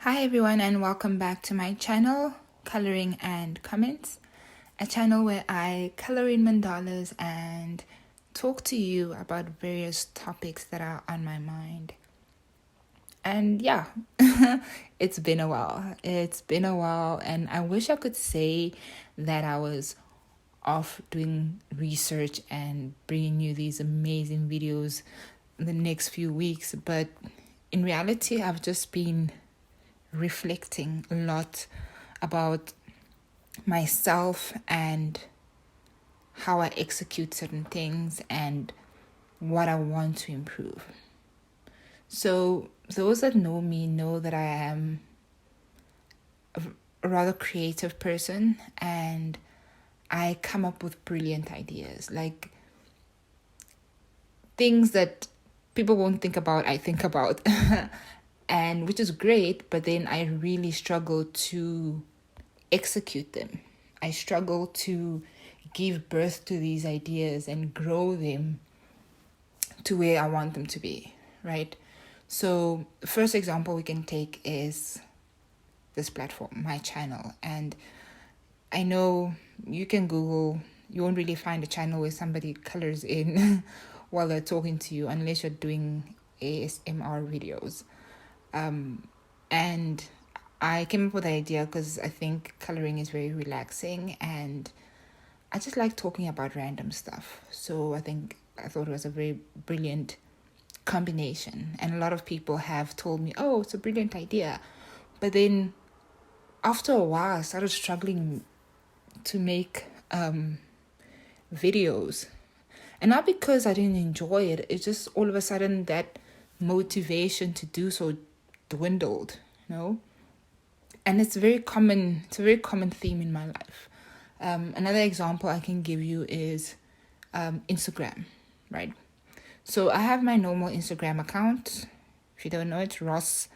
Hi everyone and welcome back to my channel, Coloring and Comments, a channel where I color in mandalas and talk to you about various topics that are on my mind. And yeah, it's been a while. And I wish I could say that I was off doing research and bringing you these amazing videos in the next few weeks, but in reality, I've just been reflecting a lot about myself and how I execute certain things and what I want to improve. So those that know me know that I am a rather creative person and I come up with brilliant ideas, like things that people won't think about, I think about. And which is great, but then I really struggle to execute them. I struggle to give birth to these ideas and grow them to where I want them to be, right? So the first example we can take is this platform, my channel. And I know you can Google, you won't really find a channel where somebody colors in while they're talking to you unless you're doing ASMR videos. And I came up with the idea because I think coloring is very relaxing and I just like talking about random stuff. So I thought it was a very brilliant combination. And a lot of people have told me, oh, it's a brilliant idea. But then after a while, I started struggling to make videos. And not because I didn't enjoy it. It's just all of a sudden that motivation to do so dwindled, and it's a very common theme in my life. Another example I can give you is Instagram, right? So I have my normal Instagram account. If you don't know, it's Ross,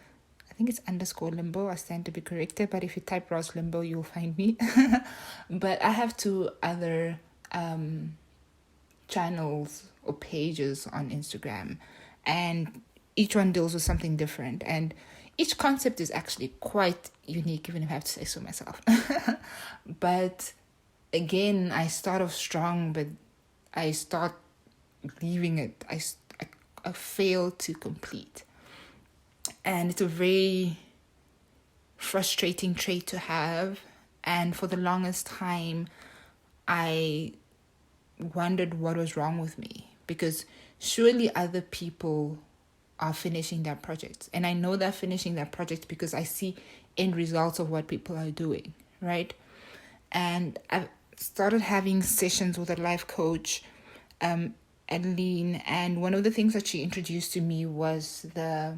I think it's _Limbo. I stand to be corrected, but if you type Ross Limbo, you'll find me. But I have two other channels or pages on Instagram, and each one deals with something different, and each concept is actually quite unique, even if I have to say so myself. But again, I start off strong, but I start leaving it. I fail to complete, and it's a very frustrating trait to have. And for the longest time, I wondered what was wrong with me, because surely other people are finishing their projects, and I know they're finishing their projects because I see end results of what people are doing, right? And I've started having sessions with a life coach, Adeline, and one of the things that she introduced to me was the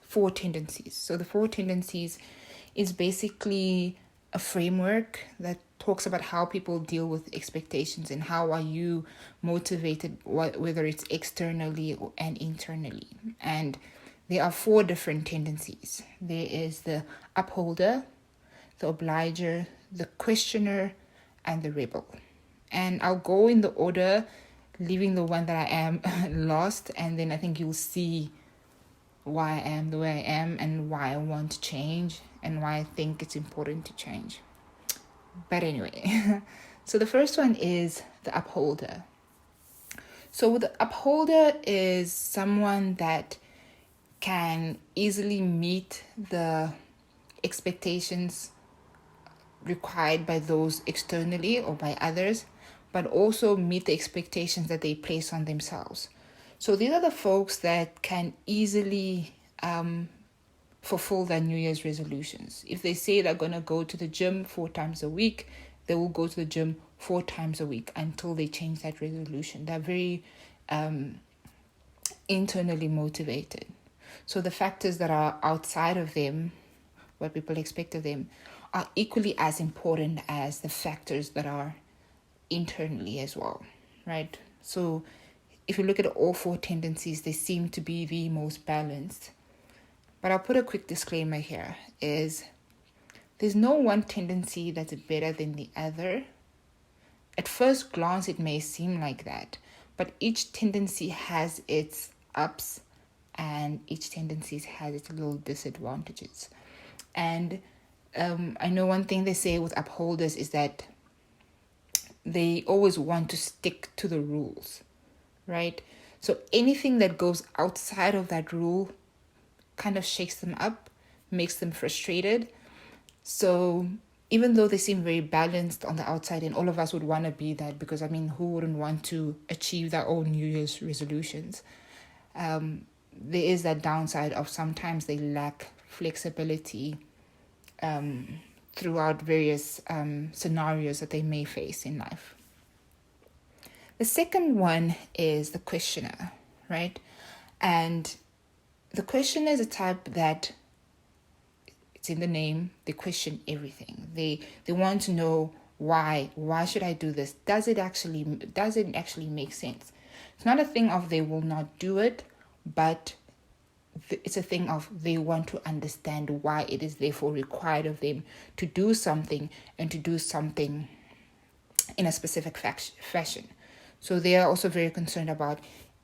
4 tendencies. So the 4 tendencies is basically a framework that talks about how people deal with expectations and how are you motivated, whether it's externally and internally. And there are 4 different tendencies. There is the upholder, the obliger, the questioner, and the rebel. And I'll go in the order, leaving the one that I am last, and then I think you'll see why I am the way I am and why I want to change and why I think it's important to change. But anyway, so the first one is the upholder. So the upholder is someone that can easily meet the expectations required by those externally or by others, but also meet the expectations that they place on themselves. So these are the folks that can easily fulfill their New Year's resolutions. If they say they're going to go to the gym 4 times a week, they will go to the gym 4 times a week until they change that resolution. They're very internally motivated. So the factors that are outside of them, what people expect of them, are equally as important as the factors that are internally as well, right? So if you look at all 4 tendencies, they seem to be the most balanced. But I'll put a quick disclaimer here, is there's no one tendency that's better than the other. At first glance, it may seem like that, but each tendency has its ups and each tendencies has its little disadvantages. And I know one thing they say with upholders is that they always want to stick to the rules, right? So anything that goes outside of that rule kind of shakes them up, makes them frustrated. So even though they seem very balanced on the outside, and all of us would want to be that, because I mean, who wouldn't want to achieve their own New Year's resolutions? There is that downside of sometimes they lack flexibility throughout various scenarios that they may face in life. The second one is the questioner, right? And the questioner is a type that, it's in the name, they question everything. They want to know why should I do this? Does it actually make sense? It's not a thing of they will not do it, but it's a thing of they want to understand why it is therefore required of them to do something, and to do something in a specific fashion. So they are also very concerned about,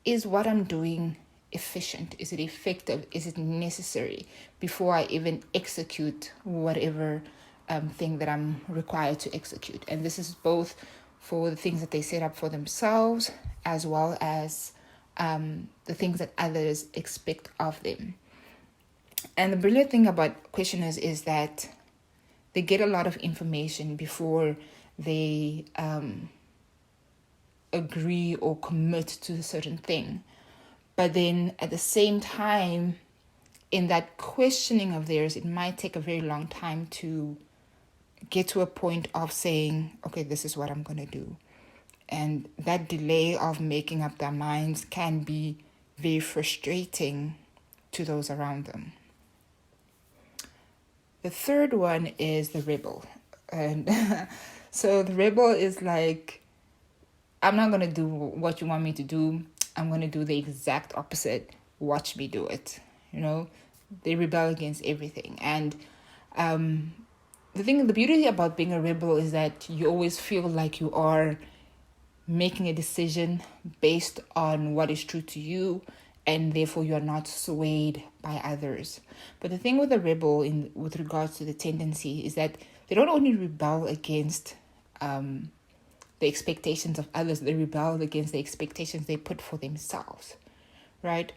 is what I'm doing efficient? Is it effective? Is it necessary before I even execute whatever thing that I'm required to execute? And this is both for the things that they set up for themselves, as well as the things that others expect of them. And the brilliant thing about questioners is that they get a lot of information before they agree or commit to a certain thing. But then at the same time, in that questioning of theirs, it might take a very long time to get to a point of saying, okay, this is what I'm going to do. And that delay of making up their minds can be very frustrating to those around them. The third one is the rebel. And so the rebel is like, I'm not going to do what you want me to do. I'm going to do the exact opposite. Watch me do it. They rebel against everything. And the beauty about being a rebel is that you always feel like you are making a decision based on what is true to you, and therefore you are not swayed by others. But the thing with a rebel with regards to the tendency is that they don't only rebel against the expectations of others, they rebel against the expectations they put for themselves, right?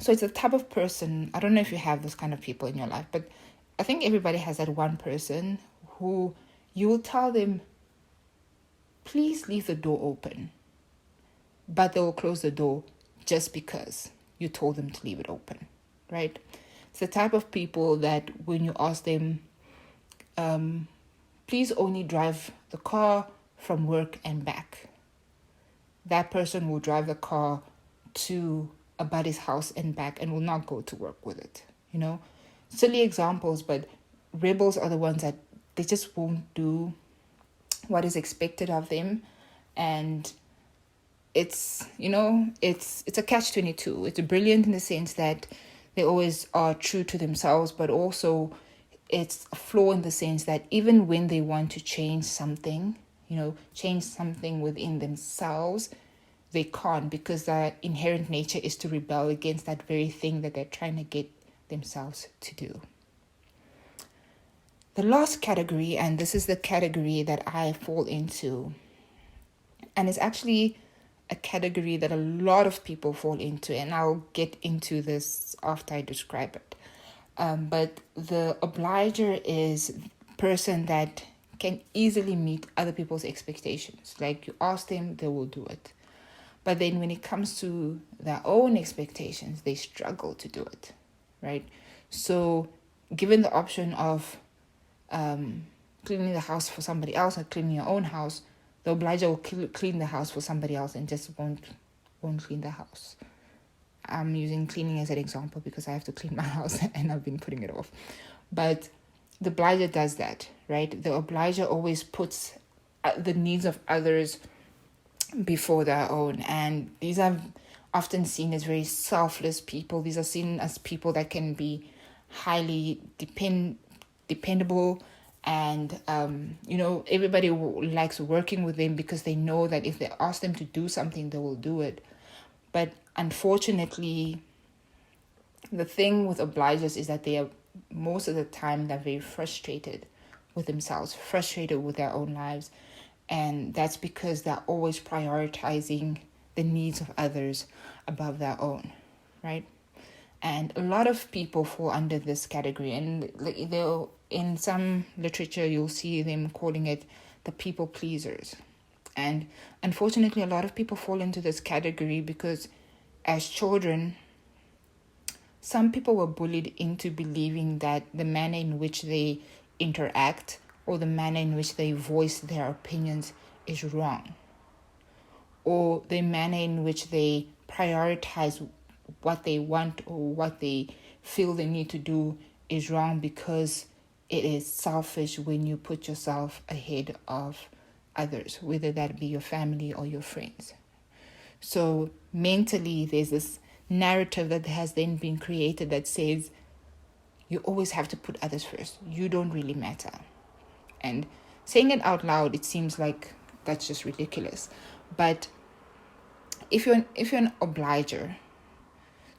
So it's a type of person, I don't know if you have those kind of people in your life, but I think everybody has that one person who you will tell them, please leave the door open, but they will close the door just because you told them to leave it open, right? It's the type of people that when you ask them, please only drive the car from work and back, that person will drive the car to a buddy's house and back and will not go to work with it. Silly examples, but rebels are the ones that they just won't do what is expected of them. And it's a catch-22. It's brilliant in the sense that they always are true to themselves, but also it's a flaw in the sense that even when they want to change something within themselves, they can't, because their inherent nature is to rebel against that very thing that they're trying to get themselves to do. The last category, and this is the category that I fall into, and it's actually a category that a lot of people fall into, and I'll get into this after I describe it. But the obliger is a person that can easily meet other people's expectations. Like you ask them, they will do it. But then when it comes to their own expectations, they struggle to do it, right? So given the option of cleaning the house for somebody else or cleaning your own house, the obliger will clean the house for somebody else and just won't clean the house. I'm using cleaning as an example because I have to clean my house and I've been putting it off. But the obliger does that, right? The obliger always puts the needs of others before their own. And these are often seen as very selfless people. These are seen as people that can be highly dependable. And, everybody likes working with them because they know that if they ask them to do something, they will do it. But unfortunately, The thing with obligers is that they are, most of the time, they're very frustrated with themselves, frustrated with their own lives. And that's because they're always prioritizing the needs of others above their own, right? And a lot of people fall under this category. And in some literature, you'll see them calling it the people pleasers. And unfortunately, a lot of people fall into this category because as children, some people were bullied into believing that the manner in which they interact or the manner in which they voice their opinions is wrong, or the manner in which they prioritize what they want or what they feel they need to do is wrong because it is selfish when you put yourself ahead of others, whether that be your family or your friends. So mentally, there's this narrative that has then been created that says you always have to put others first. You don't really matter. And saying it out loud, it seems like that's just ridiculous. But if you're an obliger,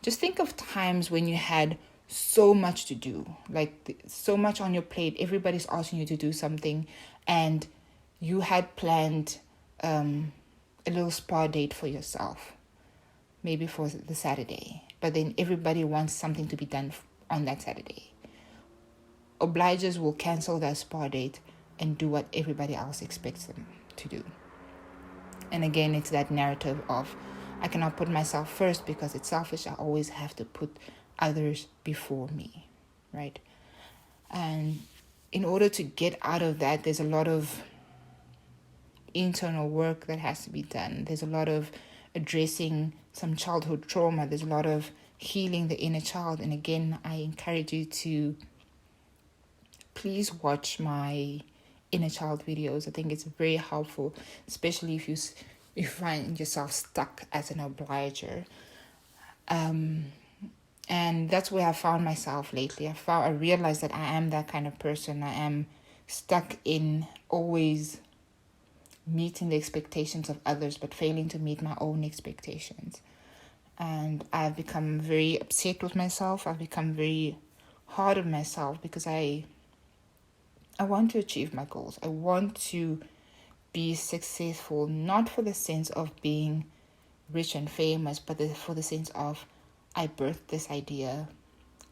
just think of times when you had so much to do, like so much on your plate. Everybody's asking you to do something, and you had planned a little spa date for yourself, maybe for the Saturday, but then everybody wants something to be done on that Saturday. Obligers will cancel their spa date and do what everybody else expects them to do. And again, it's that narrative of, I cannot put myself first because it's selfish. I always have to put others before me, right? And in order to get out of that, there's a lot of internal work that has to be done. There's a lot of addressing some childhood trauma. There's a lot of healing the inner child. And again, I encourage you to please watch my inner child videos. I think it's very helpful, especially if you find yourself stuck as an obliger. And that's where I found myself lately. I realized that I am that kind of person. I am stuck in always meeting the expectations of others, but failing to meet my own expectations. And I've become very upset with myself. I've become very hard on myself because I want to achieve my goals. I want to be successful, not for the sense of being rich and famous, but for the sense of, I birthed this idea,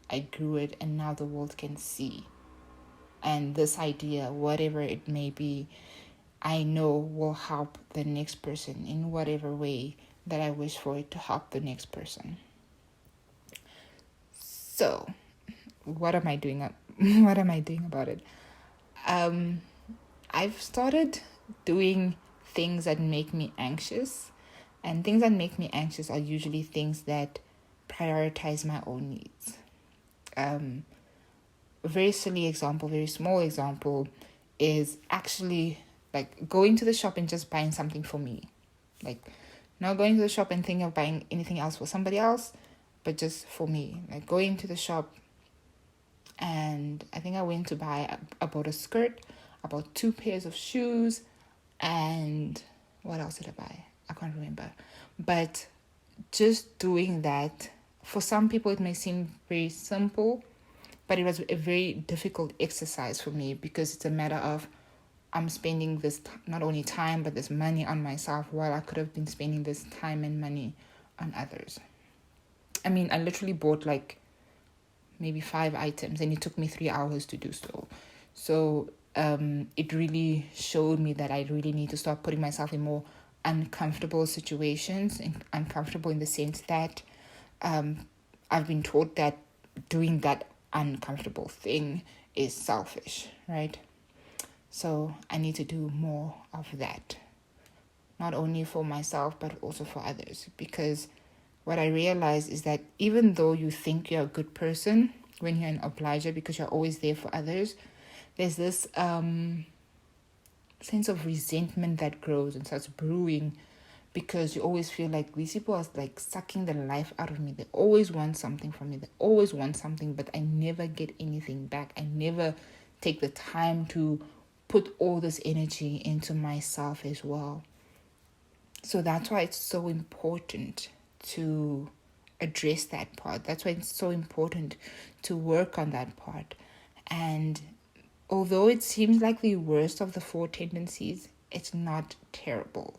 I grew it, and now the world can see. And this idea, whatever it may be, I know will help the next person in whatever way that I wish for it to help the next person. So, what am I doing? What am I doing about it? I've started doing things that make me anxious, and things that make me anxious are usually things that prioritize my own needs. A very silly example, very small example, is actually like going to the shop and just buying something for me. Like not going to the shop and thinking of buying anything else for somebody else, but just for me. Like going to the shop, and I think I went to buy, I bought a skirt, I bought 2 pairs of shoes, and what else did I buy? I can't remember. But just doing that, for some people it may seem very simple, but it was a very difficult exercise for me because it's a matter of, I'm spending this not only time but this money on myself while I could have been spending this time and money on others. I mean, I literally bought like maybe 5 items and it took me 3 hours to do so. So it really showed me that I really need to start putting myself in more uncomfortable situations, and uncomfortable in the sense that I've been taught that doing that uncomfortable thing is selfish, right? So I need to do more of that, not only for myself but also for others, because what I realize is that even though you think you're a good person when you're an obliger because you're always there for others, there's this sense of resentment that grows and starts brewing because you always feel like these people are like sucking the life out of me. They always want something from me. They always want something, but I never get anything back. I never take the time to put all this energy into myself as well. So that's why it's so important to address that part. That's why it's so important to work on that part. And although it seems like the worst of the 4 tendencies, it's not terrible.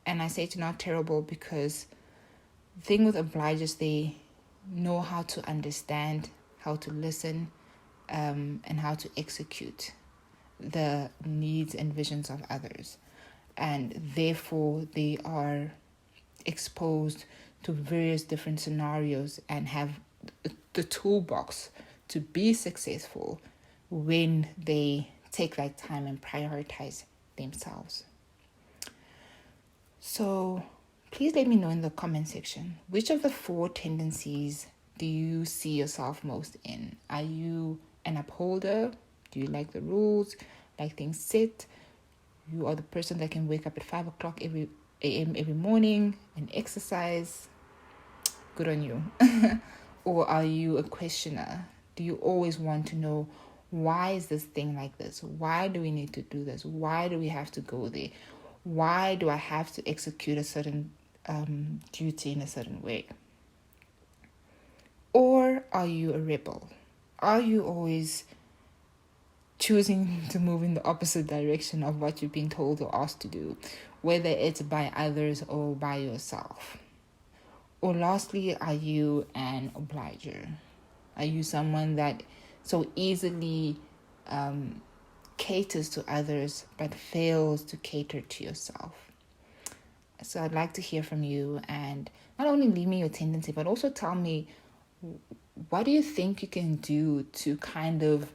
And I say it's not terrible because the thing with obligers, they know how to understand, how to listen, and how to execute the needs and visions of others. And therefore, they are exposed to various different scenarios and have the toolbox to be successful when they take that time and prioritize themselves. So please let me know in the comment section, which of the 4 tendencies do you see yourself most in? Are you an upholder? Do you like the rules, like things set? You are the person that can wake up at 5 o'clock a.m. every morning and exercise. Good on you. Or are you a questioner? Do you always want to know, why is this thing like this? Why do we need to do this? Why do we have to go there? Why do I have to execute a certain duty in a certain way? Or are you a rebel? Are you always choosing to move in the opposite direction of what you've been told or asked to do, whether it's by others or by yourself? Or lastly, are you an obliger? Are you someone that so easily caters to others but fails to cater to yourself? So I'd like to hear from you, and not only leave me your tendency, but also tell me, what do you think you can do to kind of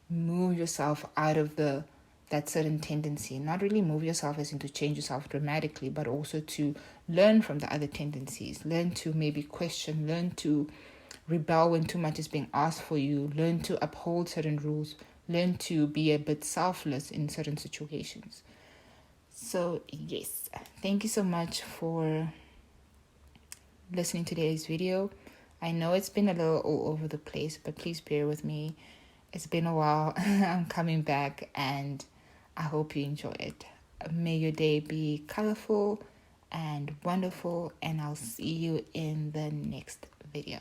move yourself out of that certain tendency? Not really move yourself as in to change yourself dramatically, but also to learn from the other tendencies. Learn to maybe question, learn to rebel when too much is being asked for you, learn to uphold certain rules, learn to be a bit selfless in certain situations. So yes, thank you so much for listening to today's video. I know it's been a little all over the place, but please bear with me. It's been a while. I'm coming back, and I hope you enjoy it. May your day be colorful and wonderful, and I'll see you in the next video.